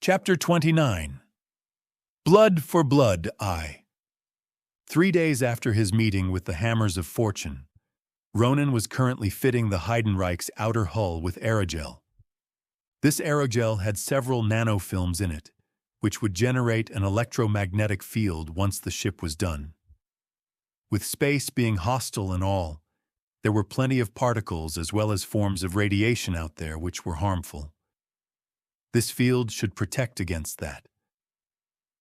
Chapter 29. Blood for Blood, I. 3 days after his meeting with the Hammers of Fortune, Ronin was currently fitting the Heidenreich's outer hull with aerogel. This aerogel had several nanofilms in it, which would generate an electromagnetic field once the ship was done. With space being hostile and all, there were plenty of particles as well as forms of radiation out there which were harmful. This field should protect against that.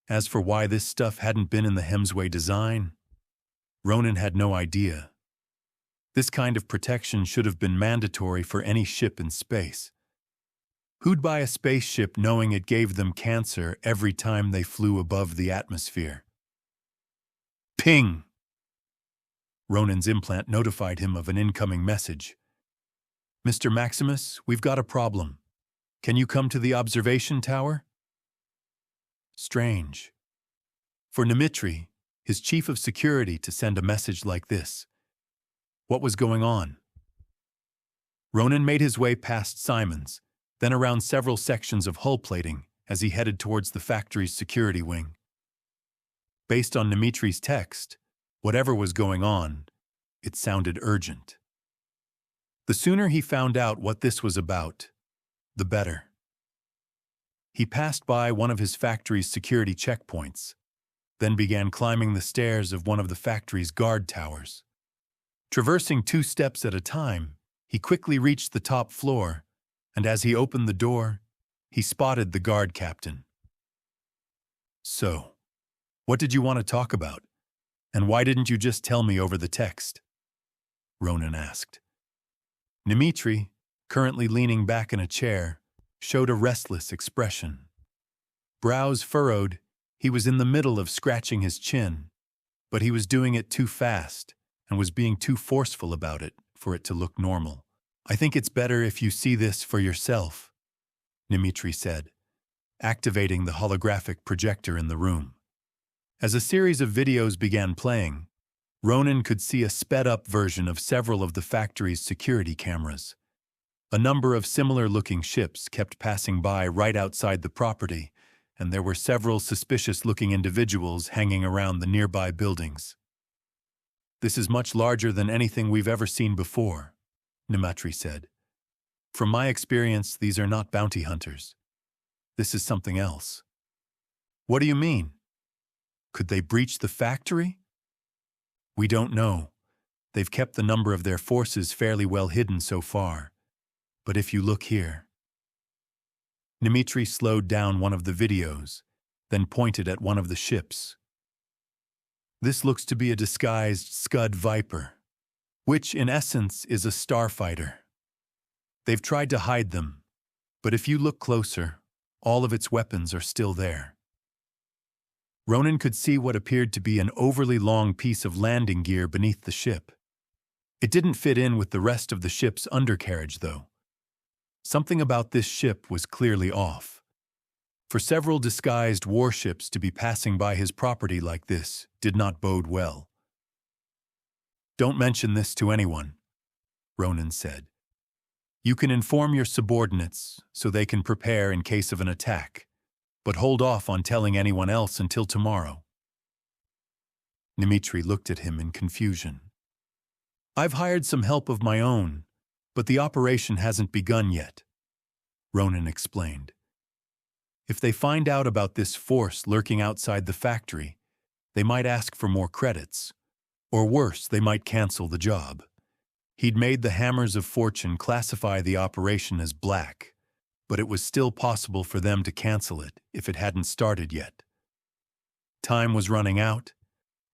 As for why this stuff hadn't been in the Hemsway design, Ronin had no idea. This kind of protection should have been mandatory for any ship in space. Who'd buy a spaceship knowing it gave them cancer every time they flew above the atmosphere? Ping! Ronin's implant notified him of an incoming message. "Mr. Maximus, we've got a problem. Can you come to the observation tower?" Strange. For Dmitri, his chief of security, to send a message like this. What was going on? Ronin made his way past Simon's, then around several sections of hull plating as he headed towards the factory's security wing. Based on Dmitri's text, whatever was going on, it sounded urgent. The sooner he found out what this was about, the better. He passed by one of his factory's security checkpoints, then began climbing the stairs of one of the factory's guard towers. Traversing 2 steps at a time, he quickly reached the top floor, and as he opened the door, he spotted the guard captain. "So, what did you want to talk about? And why didn't you just tell me over the text?" Ronin asked. Dmitri, currently leaning back in a chair, showed a restless expression. Brows furrowed, he was in the middle of scratching his chin, but he was doing it too fast and was being too forceful about it for it to look normal. "I think it's better if you see this for yourself," Dmitri said, activating the holographic projector in the room. As a series of videos began playing, Ronin could see a sped-up version of several of the factory's security cameras. A number of similar-looking ships kept passing by right outside the property, and there were several suspicious-looking individuals hanging around the nearby buildings. "This is much larger than anything we've ever seen before," Dmitri said. "From my experience, these are not bounty hunters. This is something else." "What do you mean? Could they breach the factory?" "We don't know. They've kept the number of their forces fairly well hidden so far. But if you look here." Dmitri slowed down one of the videos, then pointed at one of the ships. "This looks to be a disguised Scud Viper, which in essence is a starfighter. They've tried to hide them, but if you look closer, all of its weapons are still there." Ronin could see what appeared to be an overly long piece of landing gear beneath the ship. It didn't fit in with the rest of the ship's undercarriage, though. Something about this ship was clearly off. For several disguised warships to be passing by his property like this did not bode well. "Don't mention this to anyone," Ronin said. "You can inform your subordinates so they can prepare in case of an attack, but hold off on telling anyone else until tomorrow." Dmitri looked at him in confusion. "I've hired some help of my own, but the operation hasn't begun yet," Ronin explained. "If they find out about this force lurking outside the factory, they might ask for more credits. Or worse, they might cancel the job." He'd made the Hammers of Fortune classify the operation as black, but it was still possible for them to cancel it if it hadn't started yet. Time was running out,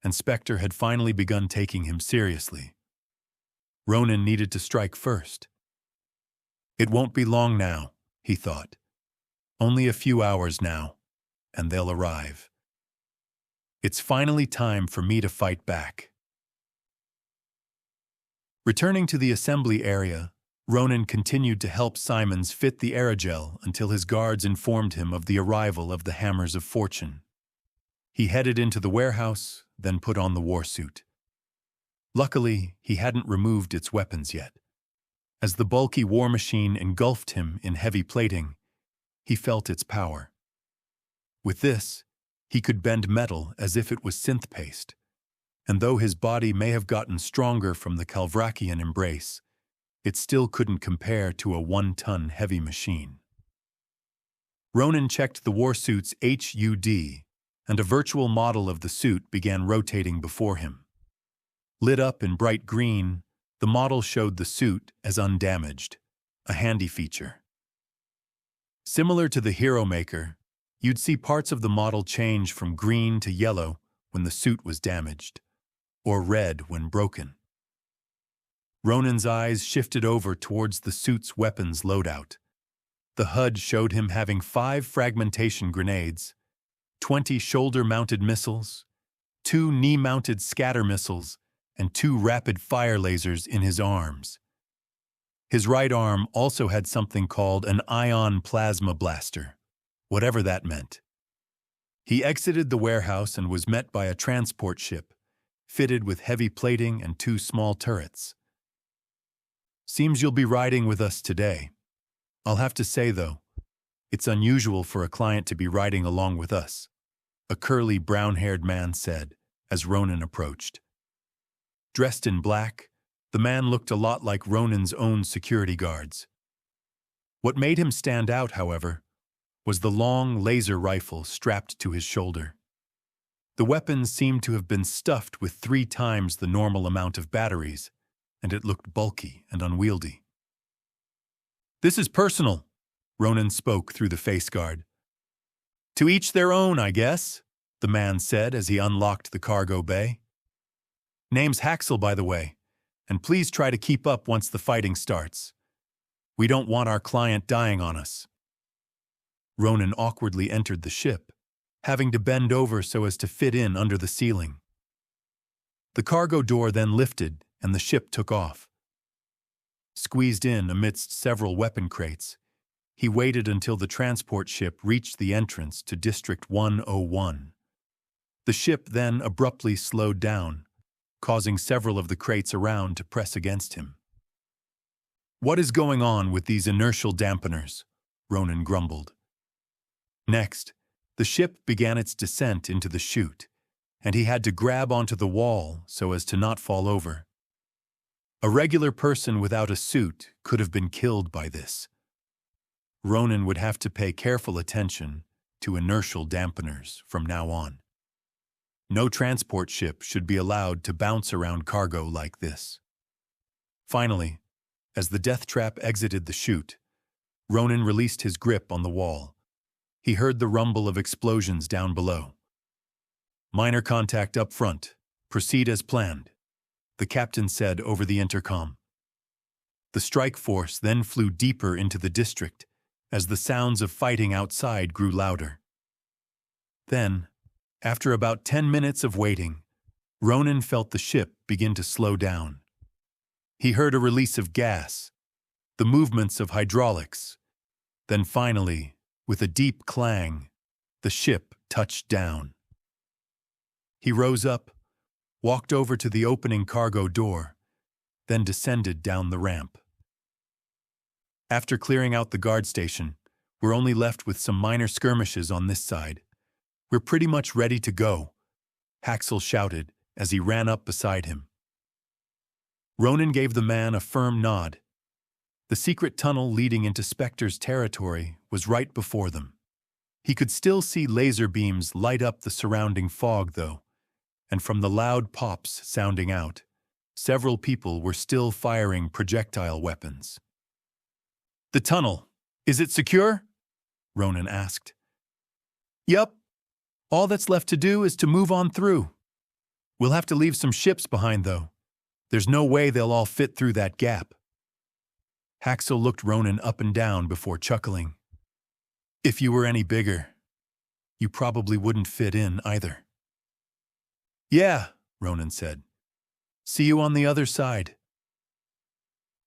and Spectre had finally begun taking him seriously. Ronin needed to strike first. "It won't be long now," he thought. "Only a few hours now, and they'll arrive. It's finally time for me to fight back." Returning to the assembly area, Ronin continued to help Simons fit the aerogel until his guards informed him of the arrival of the Hammers of Fortune. He headed into the warehouse, then put on the warsuit. Luckily, he hadn't removed its weapons yet. As the bulky war machine engulfed him in heavy plating, he felt its power. With this, he could bend metal as if it was synth paste, and though his body may have gotten stronger from the Calvracian embrace, it still couldn't compare to a 1-ton heavy machine. Ronin checked the warsuit's HUD, and a virtual model of the suit began rotating before him. Lit up in bright green, the model showed the suit as undamaged, a handy feature. Similar to the Hero Maker, you'd see parts of the model change from green to yellow when the suit was damaged, or red when broken. Ronin's eyes shifted over towards the suit's weapons loadout. The HUD showed him having 5 fragmentation grenades, 20 shoulder-mounted missiles, 2 knee-mounted scatter missiles, and 2 rapid-fire lasers in his arms. His right arm also had something called an ion plasma blaster, whatever that meant. He exited the warehouse and was met by a transport ship, fitted with heavy plating and 2 small turrets. "Seems you'll be riding with us today. I'll have to say, though, it's unusual for a client to be riding along with us," a curly, brown-haired man said as Ronin approached. Dressed in black, the man looked a lot like Ronin's own security guards. What made him stand out, however, was the long laser rifle strapped to his shoulder. The weapon seemed to have been stuffed with 3 times the normal amount of batteries, and it looked bulky and unwieldy. "This is personal," Ronin spoke through the face guard. "To each their own, I guess," the man said as he unlocked the cargo bay. "Name's Haxel, by the way, and please try to keep up once the fighting starts. We don't want our client dying on us." Ronin awkwardly entered the ship, having to bend over so as to fit in under the ceiling. The cargo door then lifted and the ship took off. Squeezed in amidst several weapon crates, he waited until the transport ship reached the entrance to District 101. The ship then abruptly slowed down, causing several of the crates around to press against him. "What is going on with these inertial dampeners?" Ronin grumbled. Next, the ship began its descent into the chute, and he had to grab onto the wall so as to not fall over. A regular person without a suit could have been killed by this. Ronin would have to pay careful attention to inertial dampeners from now on. No transport ship should be allowed to bounce around cargo like this. Finally, as the death trap exited the chute, Ronin released his grip on the wall. He heard the rumble of explosions down below. "Minor contact up front. Proceed as planned," the captain said over the intercom. The strike force then flew deeper into the district as the sounds of fighting outside grew louder. Then, after about 10 minutes of waiting, Ronin felt the ship begin to slow down. He heard a release of gas, the movements of hydraulics. Then finally, with a deep clang, the ship touched down. He rose up, walked over to the opening cargo door, then descended down the ramp. After clearing out the guard station, we're only left with some minor skirmishes on this side. "We're pretty much ready to go," Haxel shouted as he ran up beside him. Ronin gave the man a firm nod. The secret tunnel leading into Spectre's territory was right before them. He could still see laser beams light up the surrounding fog, though, and from the loud pops sounding out, several people were still firing projectile weapons. "The tunnel, is it secure?" Ronin asked. "Yup. All that's left to do is to move on through. We'll have to leave some ships behind, though. There's no way they'll all fit through that gap." Haxel looked Ronin up and down before chuckling. "If you were any bigger, you probably wouldn't fit in either." "Yeah," Ronin said. "See you on the other side."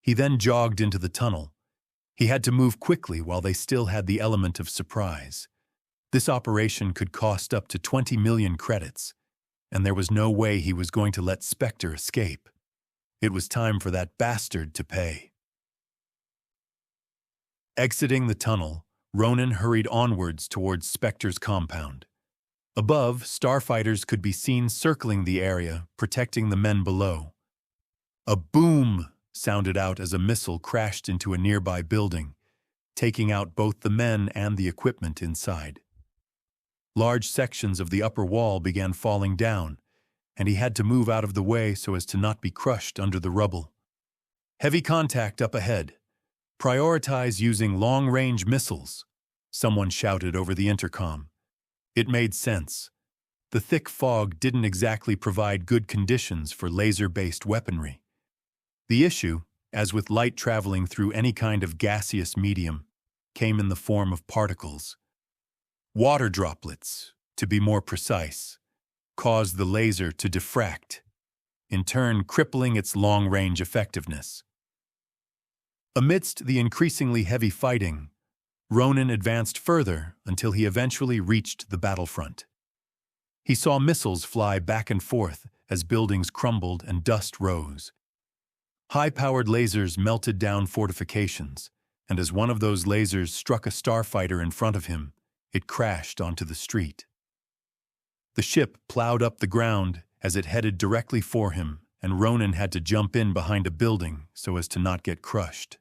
He then jogged into the tunnel. He had to move quickly while they still had the element of surprise. This operation could cost up to 20 million credits, and there was no way he was going to let Spectre escape. It was time for that bastard to pay. Exiting the tunnel, Ronin hurried onwards towards Spectre's compound. Above, starfighters could be seen circling the area, protecting the men below. A boom sounded out as a missile crashed into a nearby building, taking out both the men and the equipment inside. Large sections of the upper wall began falling down, and he had to move out of the way so as to not be crushed under the rubble. Heavy contact up ahead. Prioritize using long-range missiles, someone shouted over the intercom. It made sense. The thick fog didn't exactly provide good conditions for laser-based weaponry. The issue, as with light traveling through any kind of gaseous medium, came in the form of particles. Water droplets, to be more precise, caused the laser to diffract, in turn crippling its long-range effectiveness. Amidst the increasingly heavy fighting, Ronin advanced further until he eventually reached the battlefront. He saw missiles fly back and forth as buildings crumbled and dust rose. High-powered lasers melted down fortifications, and as one of those lasers struck a starfighter in front of him, it crashed onto the street. The ship plowed up the ground as it headed directly for him, and Ronin had to jump in behind a building so as to not get crushed.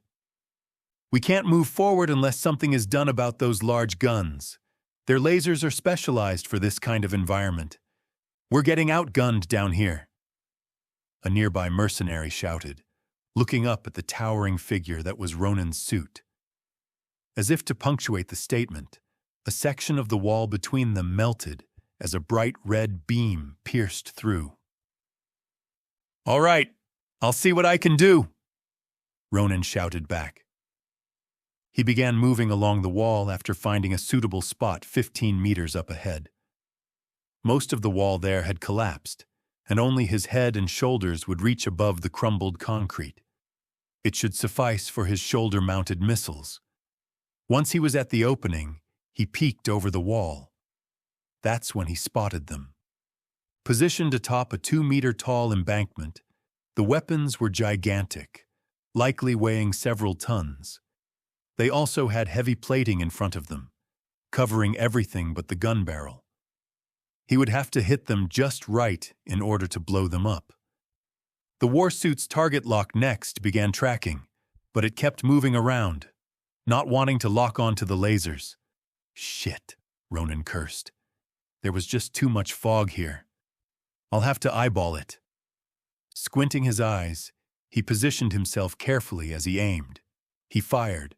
We can't move forward unless something is done about those large guns. Their lasers are specialized for this kind of environment. We're getting outgunned down here. A nearby mercenary shouted, looking up at the towering figure that was Ronin's suit. As if to punctuate the statement, a section of the wall between them melted as a bright red beam pierced through. "All right, I'll see what I can do," Ronin shouted back. He began moving along the wall after finding a suitable spot 15 meters up ahead. Most of the wall there had collapsed, and only his head and shoulders would reach above the crumbled concrete. It should suffice for his shoulder-mounted missiles. Once he was at the opening, he peeked over the wall. That's when he spotted them. Positioned atop a 2-meter-tall embankment, the weapons were gigantic, likely weighing several tons. They also had heavy plating in front of them, covering everything but the gun barrel. He would have to hit them just right in order to blow them up. The warsuit's target lock next began tracking, but it kept moving around, not wanting to lock onto the lasers. Shit, Ronin cursed. There was just too much fog here. I'll have to eyeball it. Squinting his eyes, he positioned himself carefully as he aimed. He fired.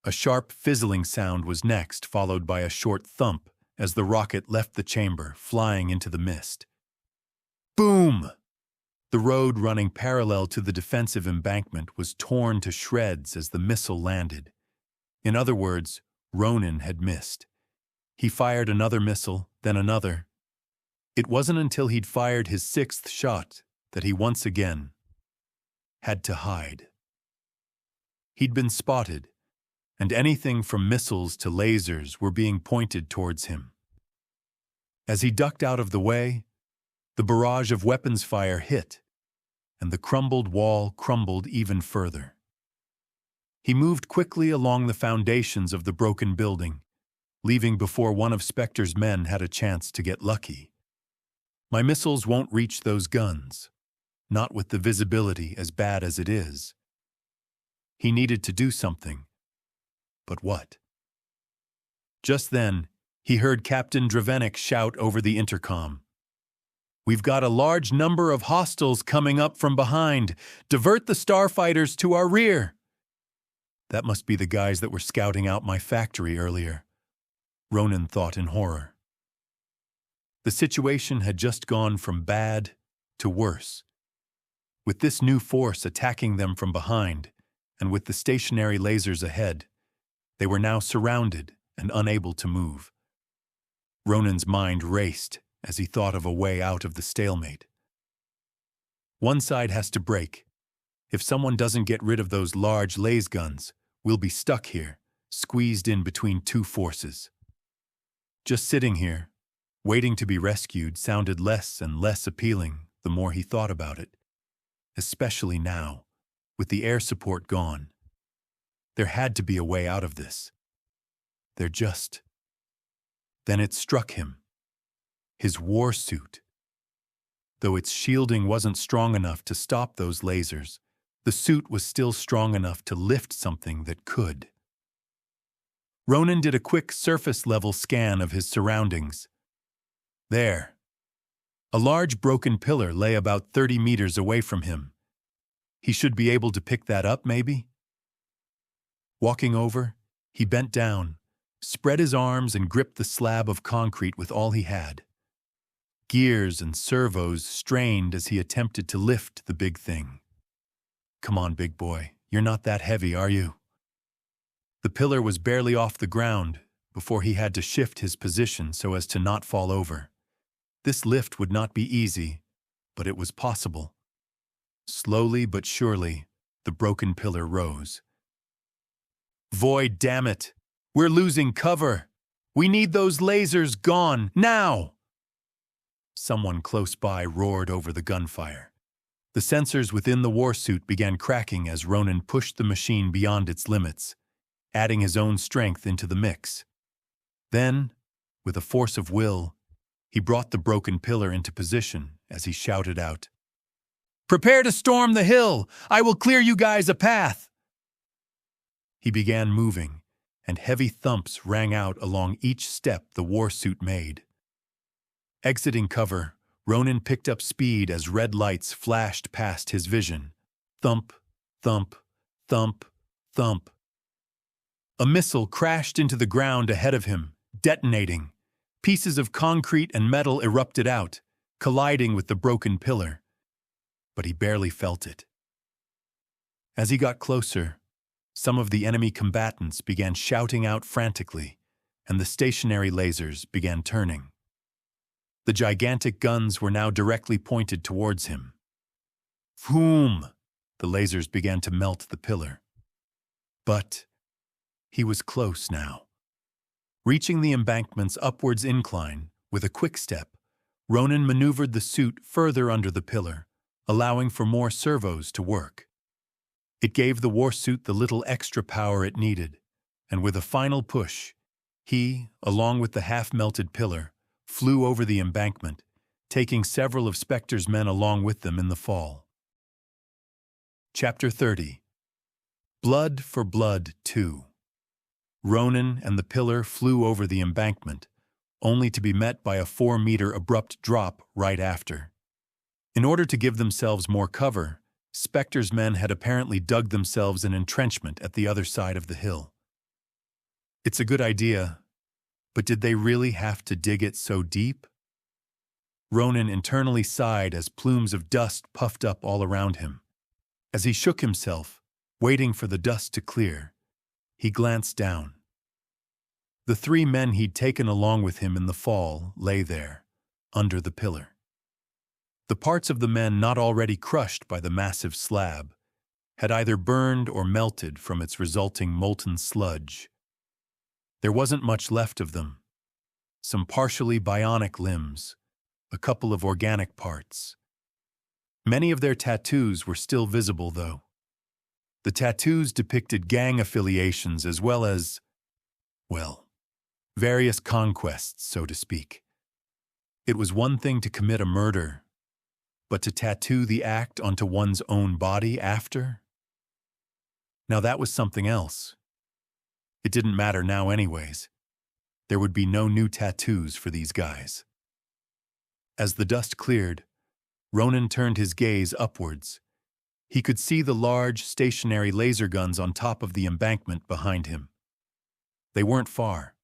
A sharp fizzling sound was next, followed by a short thump as the rocket left the chamber, flying into the mist. Boom! The road running parallel to the defensive embankment was torn to shreds as the missile landed. In other words, Ronin had missed. He fired another missile, then another. It wasn't until he'd fired his 6th shot that he once again had to hide. He'd been spotted, and anything from missiles to lasers were being pointed towards him. As he ducked out of the way, the barrage of weapons fire hit, and the crumbled wall crumbled even further. He moved quickly along the foundations of the broken building, leaving before one of Spectre's men had a chance to get lucky. My missiles won't reach those guns, not with the visibility as bad as it is. He needed to do something. But what? Just then, he heard Captain Dravenik shout over the intercom. "We've got a large number of hostiles coming up from behind. Divert the starfighters to our rear." That must be the guys that were scouting out my factory earlier, Ronin thought in horror. The situation had just gone from bad to worse. With this new force attacking them from behind, and with the stationary lasers ahead, they were now surrounded and unable to move. Ronin's mind raced as he thought of a way out of the stalemate. One side has to break. If someone doesn't get rid of those large laser guns, we'll be stuck here, squeezed in between two forces. Just sitting here, waiting to be rescued, sounded less and less appealing the more he thought about it, especially now, with the air support gone. There had to be a way out of this. They're just... Then it struck him. His war suit. Though its shielding wasn't strong enough to stop those lasers, the suit was still strong enough to lift something that could. Ronin did a quick surface-level scan of his surroundings. There. A large broken pillar lay about 30 meters away from him. He should be able to pick that up, maybe? Walking over, he bent down, spread his arms and gripped the slab of concrete with all he had. Gears and servos strained as he attempted to lift the big thing. Come on, big boy, you're not that heavy, are you? The pillar was barely off the ground before he had to shift his position so as to not fall over. This lift would not be easy, but it was possible. Slowly but surely, the broken pillar rose. Void, damn it! We're losing cover! We need those lasers gone, now! Someone close by roared over the gunfire. The sensors within the warsuit began cracking as Ronin pushed the machine beyond its limits, adding his own strength into the mix. Then, with a force of will, he brought the broken pillar into position as he shouted out, "Prepare to storm the hill! I will clear you guys a path!" He began moving, and heavy thumps rang out along each step the warsuit made. Exiting cover, Ronin picked up speed as red lights flashed past his vision. Thump, thump, thump, thump. A missile crashed into the ground ahead of him, detonating. Pieces of concrete and metal erupted out, colliding with the broken pillar. But he barely felt it. As he got closer, some of the enemy combatants began shouting out frantically, and the stationary lasers began turning. The gigantic guns were now directly pointed towards him. Vroom! The lasers began to melt the pillar. But he was close now. Reaching the embankment's upwards incline, with a quick step, Ronin maneuvered the suit further under the pillar, allowing for more servos to work. It gave the warsuit the little extra power it needed, and with a final push, he, along with the half-melted pillar, flew over the embankment, taking several of Spectre's men along with them in the fall. Chapter 30. Blood for Blood 2. Ronin and the pillar flew over the embankment, only to be met by a 4-meter abrupt drop right after. In order to give themselves more cover, Spectre's men had apparently dug themselves an entrenchment at the other side of the hill. It's a good idea, but did they really have to dig it so deep? Ronin internally sighed as plumes of dust puffed up all around him. As he shook himself, waiting for the dust to clear, he glanced down. The 3 men he'd taken along with him in the fall lay there, under the pillar. The parts of the men not already crushed by the massive slab had either burned or melted from its resulting molten sludge. There wasn't much left of them. Some partially bionic limbs, a couple of organic parts. Many of their tattoos were still visible, though. The tattoos depicted gang affiliations as well as, well, various conquests, so to speak. It was one thing to commit a murder, but to tattoo the act onto one's own body after? Now that was something else. It didn't matter now anyways. There would be no new tattoos for these guys. As the dust cleared, Ronin turned his gaze upwards. He could see the large, stationary laser guns on top of the embankment behind him. They weren't far.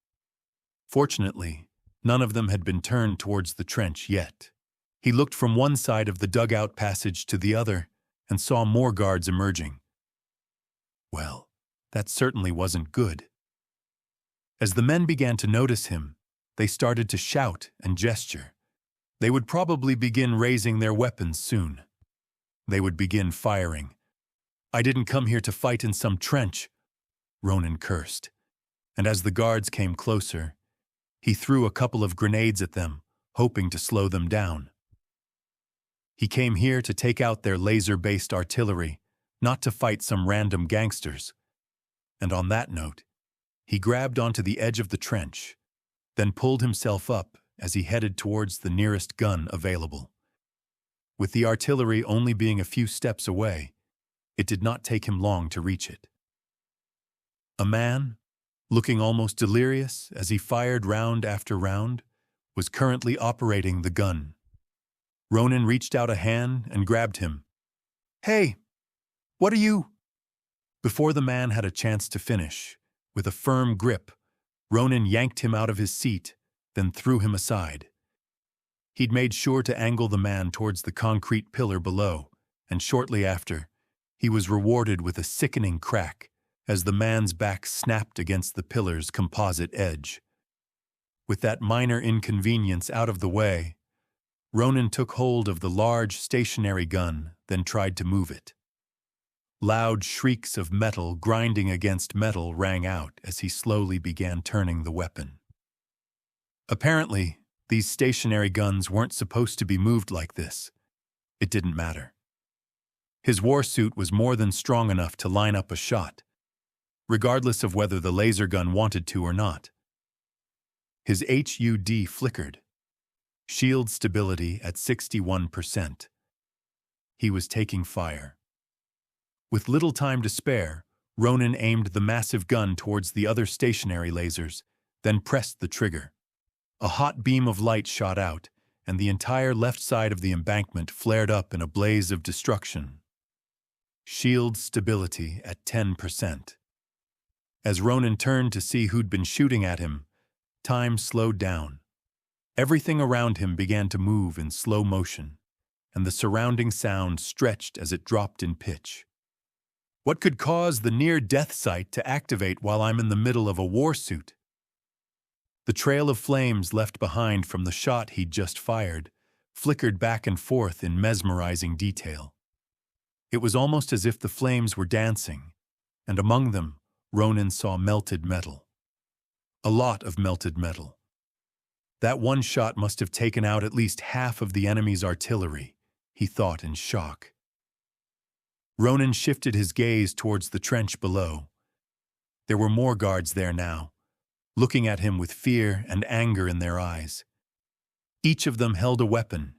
Fortunately, none of them had been turned towards the trench yet. He looked from one side of the dugout passage to the other and saw more guards emerging. Well, that certainly wasn't good. As the men began to notice him, they started to shout and gesture. They would probably begin raising their weapons soon. They would begin firing. "I didn't come here to fight in some trench," Ronin cursed. And as the guards came closer, he threw a couple of grenades at them, hoping to slow them down. He came here to take out their laser-based artillery, not to fight some random gangsters. And on that note, He grabbed onto the edge of the trench, then pulled himself up as he headed towards the nearest gun available. With the artillery only being a few steps away, it did not take him long to reach it. A man, looking almost delirious as he fired round after round, was currently operating the gun. Ronin reached out a hand and grabbed him. "Hey, what are you?" Before the man had a chance to finish, with a firm grip, Ronin yanked him out of his seat, then threw him aside. He'd made sure to angle the man towards the concrete pillar below, and shortly after, he was rewarded with a sickening crack as the man's back snapped against the pillar's composite edge. With that minor inconvenience out of the way, Ronin took hold of the large stationary gun, then tried to move it. Loud shrieks of metal grinding against metal rang out as he slowly began turning the weapon. Apparently, these stationary guns weren't supposed to be moved like this. It didn't matter. His war suit was more than strong enough to line up a shot, regardless of whether the laser gun wanted to or not. His HUD flickered. Shield stability at 61%. He was taking fire. With little time to spare, Ronin aimed the massive gun towards the other stationary lasers, then pressed the trigger. A hot beam of light shot out, and the entire left side of the embankment flared up in a blaze of destruction. Shield stability at 10%. As Ronin turned to see who'd been shooting at him, time slowed down. Everything around him began to move in slow motion, and the surrounding sound stretched as it dropped in pitch. What could cause the near-death sight to activate while I'm in the middle of a war suit? The trail of flames left behind from the shot he'd just fired flickered back and forth in mesmerizing detail. It was almost as if the flames were dancing, and among them, Ronin saw melted metal. A lot of melted metal. That one shot must have taken out at least half of the enemy's artillery, he thought in shock. Ronin shifted his gaze towards the trench below. There were more guards there now, looking at him with fear and anger in their eyes. Each of them held a weapon.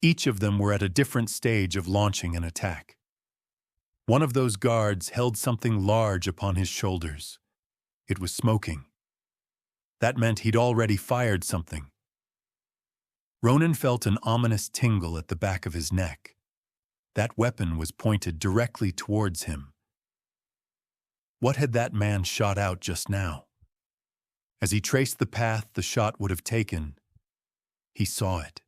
Each of them were at a different stage of launching an attack. One of those guards held something large upon his shoulders. It was smoking. That meant he'd already fired something. Ronin felt an ominous tingle at the back of his neck. That weapon was pointed directly towards him. What had that man shot out just now? As he traced the path the shot would have taken, he saw it.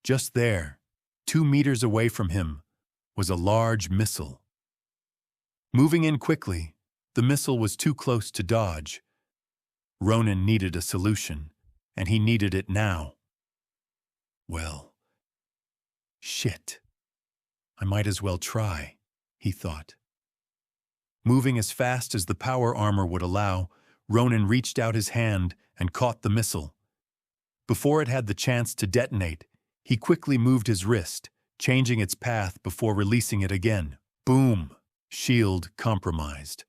Just there, 2 meters away from him, was a large missile. Moving in quickly, the missile was too close to dodge. Ronin needed a solution, and he needed it now. Well, shit. I might as well try, he thought. Moving as fast as the power armor would allow, Ronin reached out his hand and caught the missile. Before it had the chance to detonate, he quickly moved his wrist, changing its path before releasing it again. Boom! Shield compromised.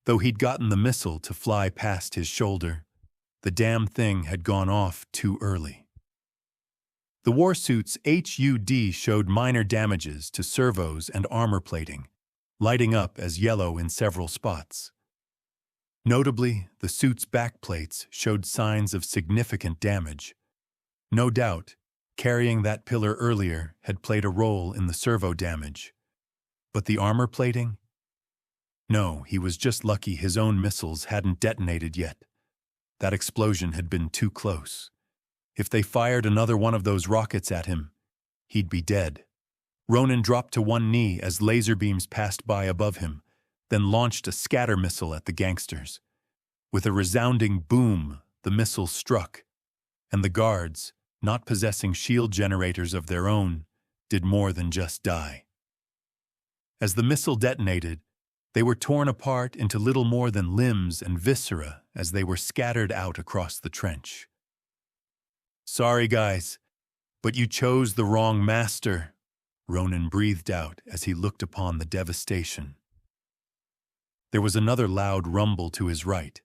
Though he'd gotten the missile to fly past his shoulder, the damn thing had gone off too early. The warsuit's HUD showed minor damages to servos and armor plating, lighting up as yellow in several spots. Notably, the suit's backplates showed signs of significant damage. No doubt, carrying that pillar earlier had played a role in the servo damage. But the armor plating? No, he was just lucky his own missiles hadn't detonated yet. That explosion had been too close. If they fired another one of those rockets at him, he'd be dead. Ronin dropped to one knee as laser beams passed by above him, then launched a scatter missile at the gangsters. With a resounding boom, the missile struck, and the guards, not possessing shield generators of their own, did more than just die. As the missile detonated, they were torn apart into little more than limbs and viscera as they were scattered out across the trench. "Sorry, guys, but you chose the wrong master," Ronin breathed out as he looked upon the devastation. There was another loud rumble to his right.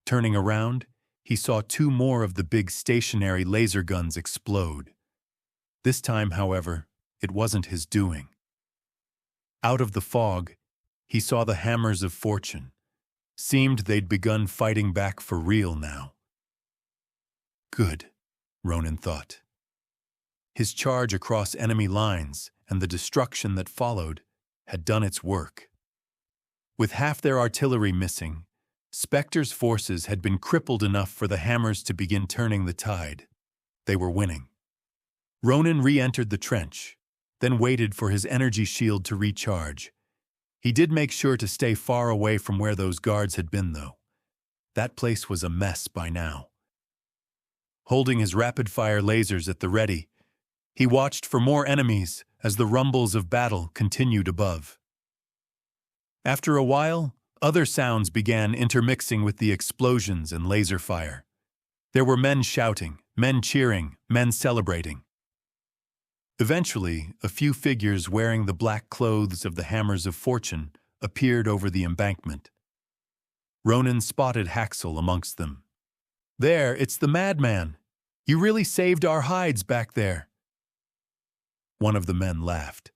Turning around, he saw two more of the big stationary laser guns explode. This time, however, it wasn't his doing. Out of the fog, he saw the hammers of fortune. Seemed they'd begun fighting back for real now. Good, Ronin thought. His charge across enemy lines and the destruction that followed had done its work. With half their artillery missing, Spectre's forces had been crippled enough for the hammers to begin turning the tide. They were winning. Ronin re-entered the trench, then waited for his energy shield to recharge. He did make sure to stay far away from where those guards had been, though. That place was a mess by now. Holding his rapid-fire lasers at the ready, he watched for more enemies as the rumbles of battle continued above. After a while, other sounds began intermixing with the explosions and laser fire. There were men shouting, men cheering, men celebrating. Eventually, a few figures wearing the black clothes of the Hammers of Fortune appeared over the embankment. Ronin spotted Haxel amongst them. "There, it's the madman. You really saved our hides back there." One of the men laughed.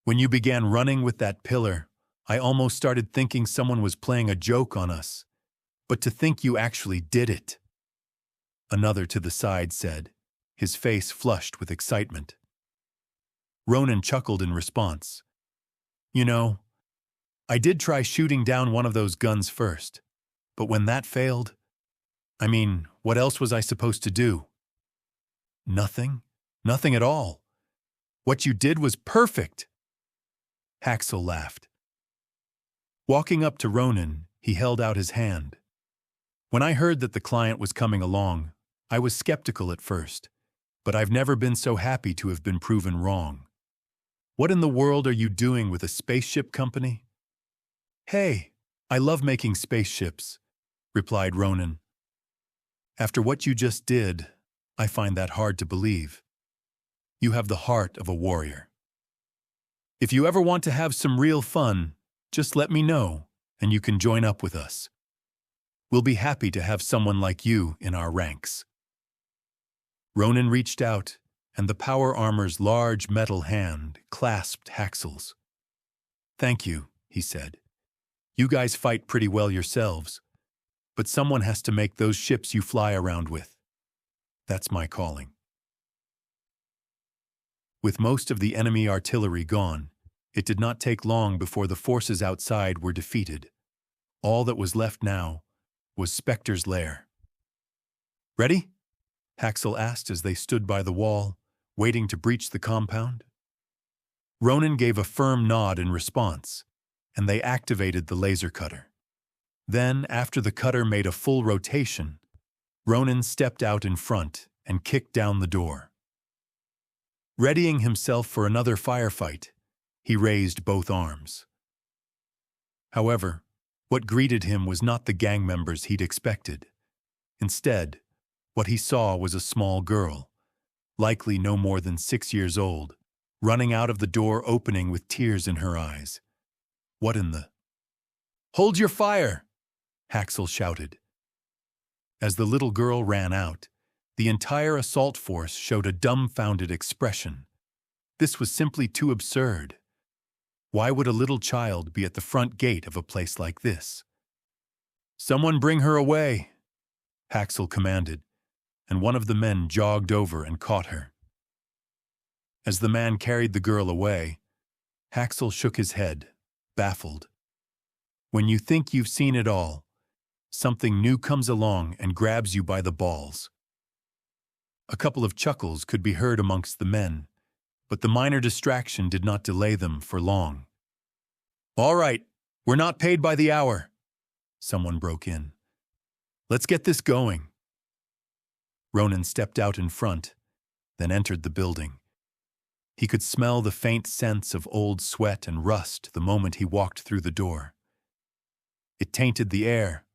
"When you began running with that pillar, I almost started thinking someone was playing a joke on us. But to think you actually did it." Another to the side said, his face flushed with excitement. Ronin chuckled in response. "You know, I did try shooting down one of those guns first, but when that failed, what else was I supposed to do?" "Nothing. Nothing at all. What you did was perfect." Haxel laughed. Walking up to Ronin, he held out his hand. "When I heard that the client was coming along, I was skeptical at first, but I've never been so happy to have been proven wrong. What in the world are you doing with a spaceship company?" "Hey, I love making spaceships," replied Ronin. "After what you just did, I find that hard to believe. You have the heart of a warrior. If you ever want to have some real fun, just let me know, and you can join up with us. We'll be happy to have someone like you in our ranks." Ronin reached out, and the power armor's large metal hand clasped Haxel's. "Thank you," he said. "You guys fight pretty well yourselves, but someone has to make those ships you fly around with. That's my calling." With most of the enemy artillery gone, it did not take long before the forces outside were defeated. All that was left now was Spectre's lair. "Ready?" Haxel asked as they stood by the wall, waiting to breach the compound. Ronin gave a firm nod in response, and they activated the laser cutter. Then, after the cutter made a full rotation, Ronin stepped out in front and kicked down the door. Readying himself for another firefight, he raised both arms. However, what greeted him was not the gang members he'd expected. Instead, what he saw was a small girl, likely no more than 6 years old, running out of the door opening with tears in her eyes. "What in the—" "Hold your fire!" Haxel shouted. As the little girl ran out, the entire assault force showed a dumbfounded expression. This was simply too absurd. Why would a little child be at the front gate of a place like this? "Someone bring her away," Haxel commanded, and one of the men jogged over and caught her. As the man carried the girl away, Haxel shook his head, baffled. When you think you've seen it all, something new comes along and grabs you by the balls. A couple of chuckles could be heard amongst the men, but the minor distraction did not delay them for long. "All right, we're not paid by the hour," someone broke in. "Let's get this going." Ronin stepped out in front, then entered the building. He could smell the faint scents of old sweat and rust the moment he walked through the door. It tainted the air,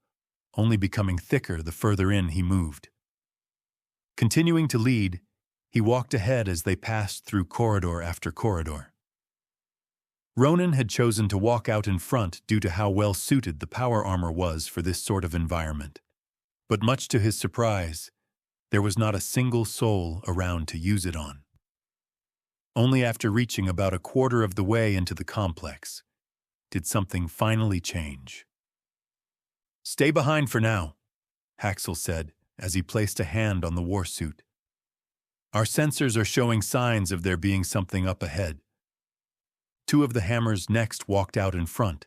only becoming thicker the further in he moved. Continuing to lead, he walked ahead as they passed through corridor after corridor. Ronin had chosen to walk out in front due to how well suited the power armor was for this sort of environment. But much to his surprise, there was not a single soul around to use it on. Only after reaching about a quarter of the way into the complex did something finally change. "Stay behind for now," Haxel said as he placed a hand on the warsuit. "Our sensors are showing signs of there being something up ahead." Two of the hammers next walked out in front,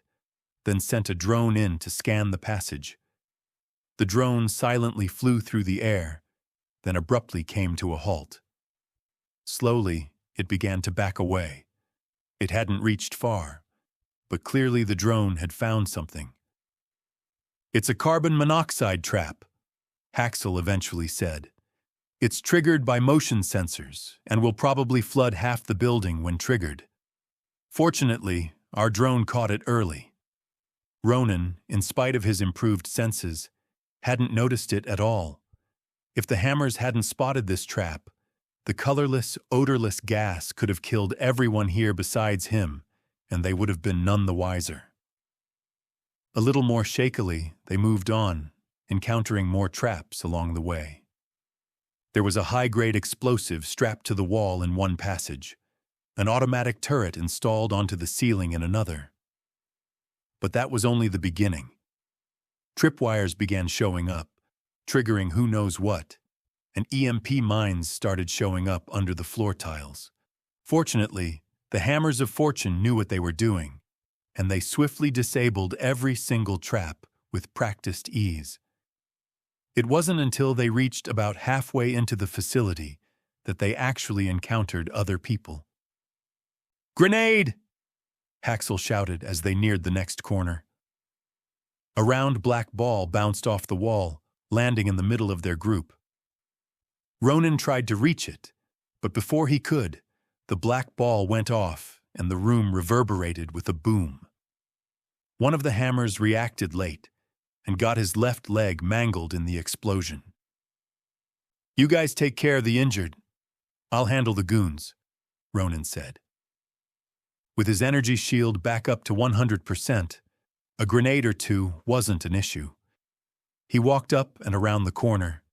then sent a drone in to scan the passage. The drone silently flew through the air, then abruptly came to a halt. Slowly, it began to back away. It hadn't reached far, but clearly the drone had found something. "It's a carbon monoxide trap," Haxel eventually said. "It's triggered by motion sensors and will probably flood half the building when triggered. Fortunately, our drone caught it early." Ronin, in spite of his improved senses, hadn't noticed it at all. If the hammers hadn't spotted this trap, the colorless, odorless gas could have killed everyone here besides him, and they would have been none the wiser. A little more shakily, they moved on, encountering more traps along the way. There was a high-grade explosive strapped to the wall in one passage, an automatic turret installed onto the ceiling in another. But that was only the beginning. Tripwires began showing up, triggering who knows what, and EMP mines started showing up under the floor tiles. Fortunately, the Hammers of Fortune knew what they were doing, and they swiftly disabled every single trap with practiced ease. It wasn't until they reached about halfway into the facility that they actually encountered other people. "Grenade!" Haxel shouted as they neared the next corner. A round black ball bounced off the wall, landing in the middle of their group. Ronin tried to reach it, but before he could, the black ball went off and the room reverberated with a boom. One of the hammers reacted late and got his left leg mangled in the explosion. "You guys take care of the injured. I'll handle the goons," Ronin said. With his energy shield back up to 100%, a grenade or two wasn't an issue. He walked up and around the corner,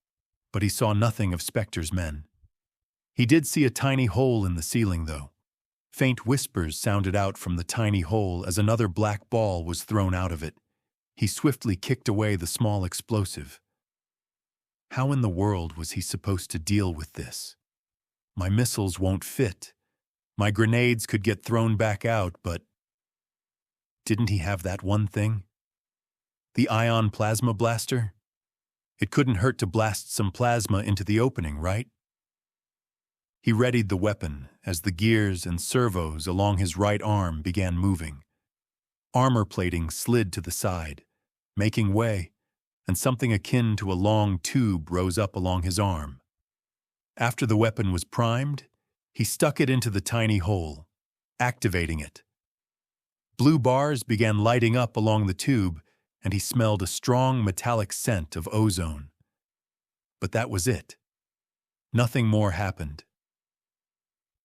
but he saw nothing of Spectre's men. He did see a tiny hole in the ceiling, though. Faint whispers sounded out from the tiny hole as another black ball was thrown out of it. He swiftly kicked away the small explosive. How in the world was he supposed to deal with this? My missiles won't fit. My grenades could get thrown back out, but didn't he have that one thing? The ion plasma blaster? It couldn't hurt to blast some plasma into the opening, right? He readied the weapon as the gears and servos along his right arm began moving. Armor plating slid to the side, making way, and something akin to a long tube rose up along his arm. After the weapon was primed, he stuck it into the tiny hole, activating it. Blue bars began lighting up along the tube, and he smelled a strong metallic scent of ozone. But that was it. Nothing more happened.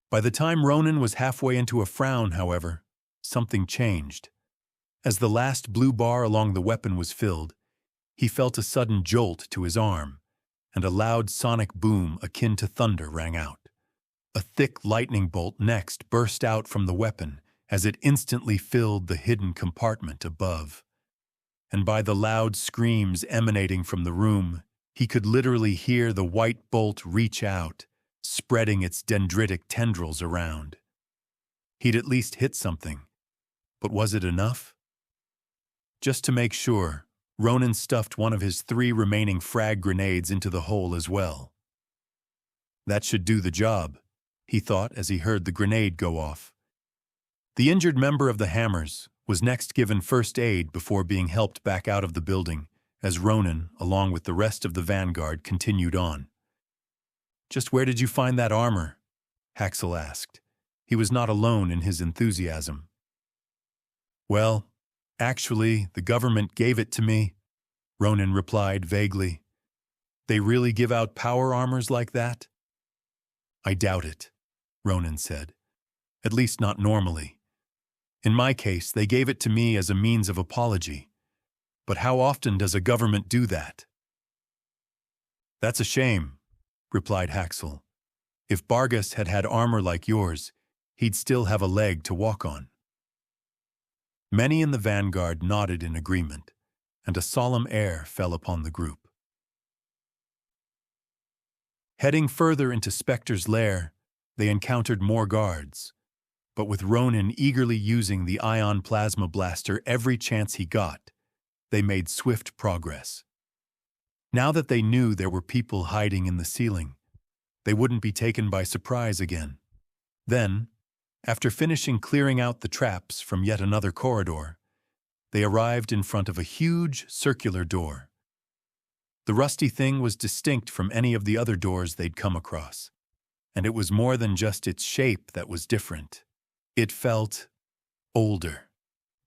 By the time Ronin was halfway into a frown, however, something changed. As the last blue bar along the weapon was filled, he felt a sudden jolt to his arm, and a loud sonic boom akin to thunder rang out. A thick lightning bolt next burst out from the weapon as it instantly filled the hidden compartment above. And by the loud screams emanating from the room, he could literally hear the white bolt reach out, spreading its dendritic tendrils around. He'd at least hit something, but was it enough? Just to make sure, Ronin stuffed one of his 3 remaining frag grenades into the hole as well. That should do the job, he thought as he heard the grenade go off. The injured member of the Hammers was next given first aid before being helped back out of the building as Ronin, along with the rest of the vanguard, continued on. "Just where did you find that armor?" Haxel asked. He was not alone in his enthusiasm. "Well, actually, the government gave it to me," Ronin replied vaguely. "They really give out power armors like that?" "I doubt it," Ronin said. "At least not normally. In my case, they gave it to me as a means of apology. But how often does a government do that? That's a shame, replied Haxel. If Bargus had had armor like yours, he'd still have a leg to walk on. Many in the vanguard nodded in agreement, and a solemn air fell upon the group. Heading further into Spectre's lair, they encountered more guards, but with Ronin eagerly using the ion plasma blaster every chance he got, they made swift progress. Now that they knew there were people hiding in the ceiling, they wouldn't be taken by surprise again. Then, after finishing clearing out the traps from yet another corridor, they arrived in front of a huge circular door. The rusty thing was distinct from any of the other doors they'd come across, and it was more than just its shape that was different. It felt older.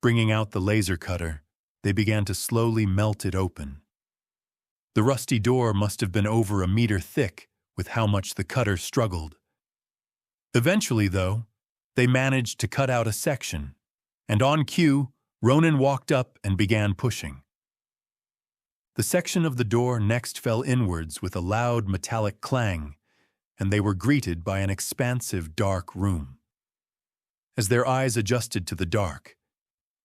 Bringing out the laser cutter, they began to slowly melt it open. The rusty door must have been over a meter thick with how much the cutter struggled. Eventually, though, they managed to cut out a section, and on cue, Ronin walked up and began pushing. The section of the door next fell inwards with a loud metallic clang, and they were greeted by an expansive dark room. As their eyes adjusted to the dark,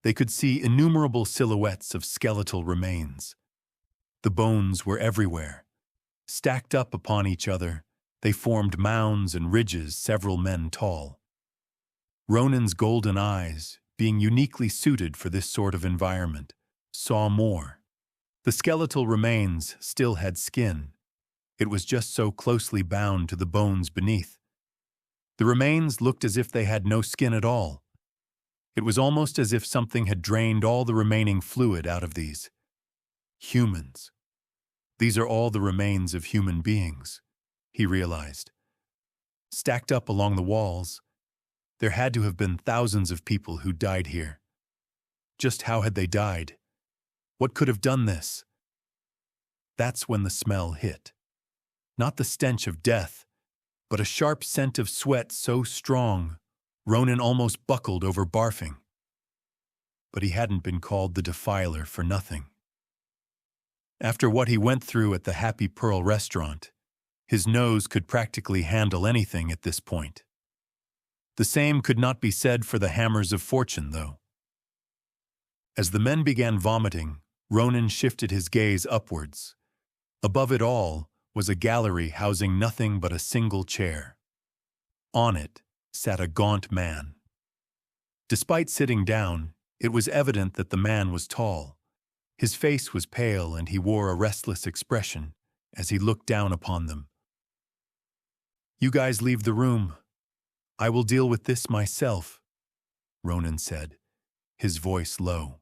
they could see innumerable silhouettes of skeletal remains. The bones were everywhere. Stacked up upon each other, they formed mounds and ridges several men tall. Ronin's golden eyes, being uniquely suited for this sort of environment, saw more. The skeletal remains still had skin. It was just so closely bound to the bones beneath. The remains looked as if they had no skin at all. It was almost as if something had drained all the remaining fluid out of these. Humans. These are all the remains of human beings, he realized. Stacked up along the walls, there had to have been thousands of people who died here. Just how had they died? What could have done this? That's when the smell hit. Not the stench of death, but a sharp scent of sweat so strong, Ronin almost buckled over barfing. But he hadn't been called the Defiler for nothing. After what he went through at the Happy Pearl restaurant, his nose could practically handle anything at this point. The same could not be said for the Hammers of Fortune, though. As the men began vomiting, Ronin shifted his gaze upwards. Above it all was a gallery housing nothing but a single chair. On it sat a gaunt man. Despite sitting down, it was evident that the man was tall. His face was pale and he wore a restless expression as he looked down upon them. "You guys leave the room. I will deal with this myself," Ronin said, his voice low.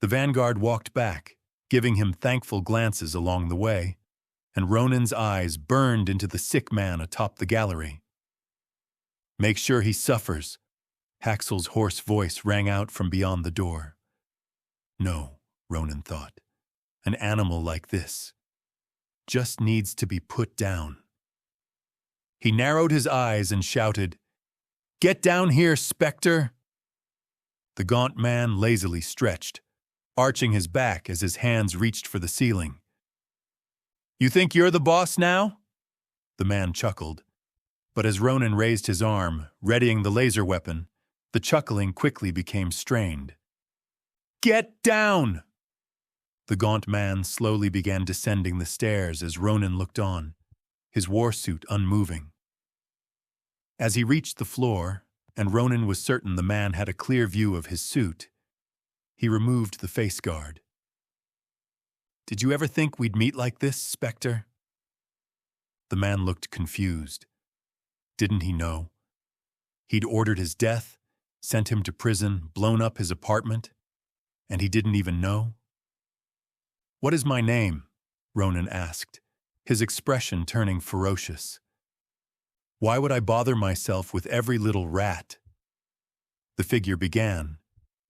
The vanguard walked back, giving him thankful glances along the way, and Ronin's eyes burned into the sick man atop the gallery. "Make sure he suffers," Haxel's hoarse voice rang out from beyond the door. No, Ronin thought, an animal like this just needs to be put down. He narrowed his eyes and shouted, "Get down here, Spectre!" The gaunt man lazily stretched, arching his back as his hands reached for the ceiling. "You think you're the boss now?" The man chuckled, but as Ronin raised his arm, readying the laser weapon, the chuckling quickly became strained. "Get down!" The gaunt man slowly began descending the stairs as Ronin looked on, his warsuit unmoving. As he reached the floor, and Ronin was certain the man had a clear view of his suit, he removed the face guard. "Did you ever think we'd meet like this, Spectre?" The man looked confused. Didn't he know? He'd ordered his death, sent him to prison, blown up his apartment, and he didn't even know? "What is my name?" Ronin asked, his expression turning ferocious. "Why would I bother myself with every little rat?" The figure began,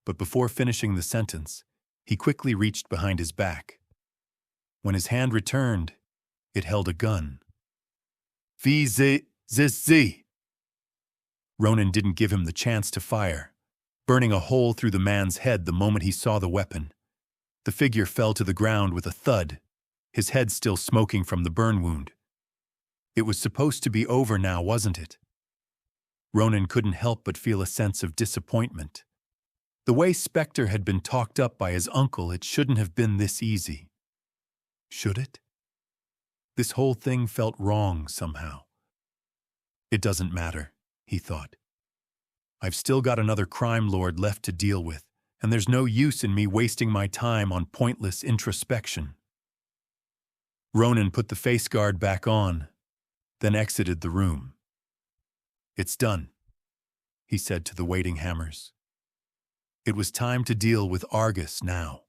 but before finishing the sentence, he quickly reached behind his back. When his hand returned, it held a gun. "VZZZ!" Ronin didn't give him the chance to fire. burning a hole through the man's head the moment he saw the weapon. The figure fell to the ground with a thud, his head still smoking from the burn wound. It was supposed to be over now, wasn't it? Ronin couldn't help but feel a sense of disappointment. The way Spectre had been talked up by his uncle, it shouldn't have been this easy. Should it? This whole thing felt wrong somehow. It doesn't matter, he thought. I've still got another crime lord left to deal with, and there's no use in me wasting my time on pointless introspection. Ronin put the face guard back on, then exited the room. It's done, he said to the waiting hammers. It was time to deal with Argus now.